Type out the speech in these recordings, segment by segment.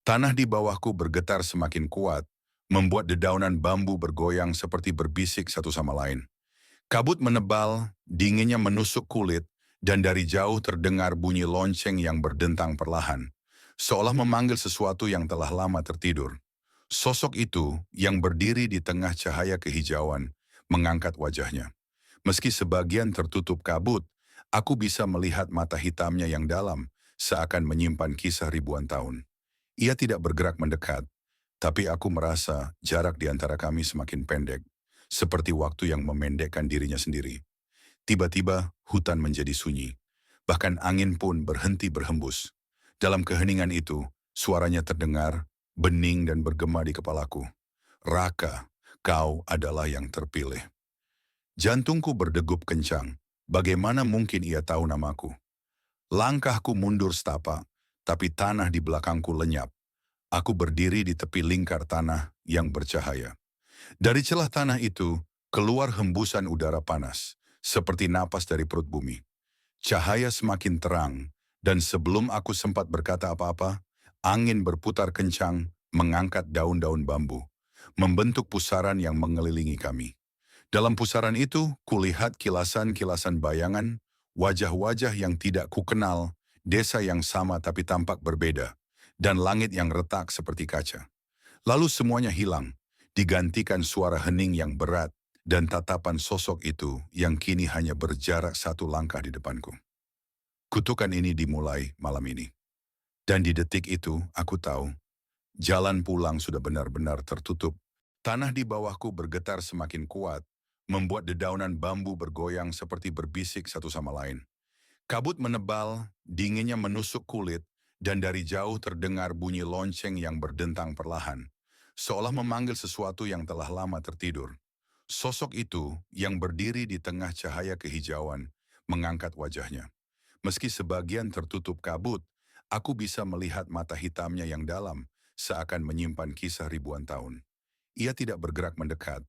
Tanah di bawahku bergetar semakin kuat, membuat dedaunan bambu bergoyang seperti berbisik satu sama lain. Kabut menebal, dinginnya menusuk kulit, dan dari jauh terdengar bunyi lonceng yang berdentang perlahan, seolah memanggil sesuatu yang telah lama tertidur. Sosok itu yang berdiri di tengah cahaya kehijauan mengangkat wajahnya. Meski sebagian tertutup kabut, aku bisa melihat mata hitamnya yang dalam, seakan menyimpan kisah ribuan tahun. Ia tidak bergerak mendekat, tapi aku merasa jarak di antara kami semakin pendek, seperti waktu yang memendekkan dirinya sendiri. Tiba-tiba hutan menjadi sunyi, bahkan angin pun berhenti berhembus. Dalam keheningan itu, suaranya terdengar, bening dan bergema di kepalaku. Raka, kau adalah yang terpilih. Jantungku berdegup kencang. Bagaimana mungkin ia tahu namaku? Langkahku mundur setapak, tapi tanah di belakangku lenyap. Aku berdiri di tepi lingkar tanah yang bercahaya. Dari celah tanah itu, keluar hembusan udara panas, seperti napas dari perut bumi. Cahaya semakin terang, dan sebelum aku sempat berkata apa-apa, angin berputar kencang, mengangkat daun-daun bambu, membentuk pusaran yang mengelilingi kami. Dalam pusaran itu, kulihat kilasan-kilasan bayangan, wajah-wajah yang tidak kukenal, desa yang sama tapi tampak berbeda, dan langit yang retak seperti kaca. Lalu semuanya hilang, digantikan suara hening yang berat, dan tatapan sosok itu yang kini hanya berjarak satu langkah di depanku. Kutukan ini dimulai malam ini. Dan di detik itu, aku tahu, jalan pulang sudah benar-benar tertutup. Tanah di bawahku bergetar semakin kuat, membuat dedaunan bambu bergoyang seperti berbisik satu sama lain. Kabut menebal, dinginnya menusuk kulit, dan dari jauh terdengar bunyi lonceng yang berdentang perlahan, seolah memanggil sesuatu yang telah lama tertidur. Sosok itu yang berdiri di tengah cahaya kehijauan mengangkat wajahnya. Meski sebagian tertutup kabut, aku bisa melihat mata hitamnya yang dalam, seakan menyimpan kisah ribuan tahun. Ia tidak bergerak mendekat,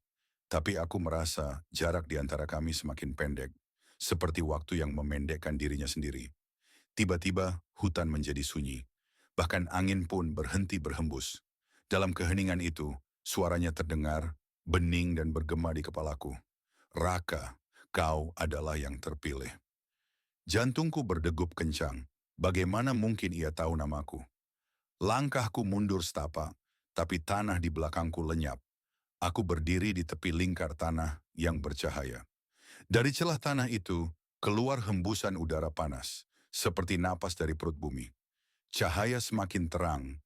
tapi aku merasa jarak di antara kami semakin pendek, seperti waktu yang memendekkan dirinya sendiri. Tiba-tiba hutan menjadi sunyi, bahkan angin pun berhenti berhembus. Dalam keheningan itu, suaranya terdengar, bening dan bergema di kepalaku. Raka, kau adalah yang terpilih. Jantungku berdegup kencang. Bagaimana mungkin ia tahu namaku? Langkahku mundur setapak, tapi tanah di belakangku lenyap. Aku berdiri di tepi lingkar tanah yang bercahaya. Dari celah tanah itu, keluar hembusan udara panas, seperti napas dari perut bumi. Cahaya semakin terang,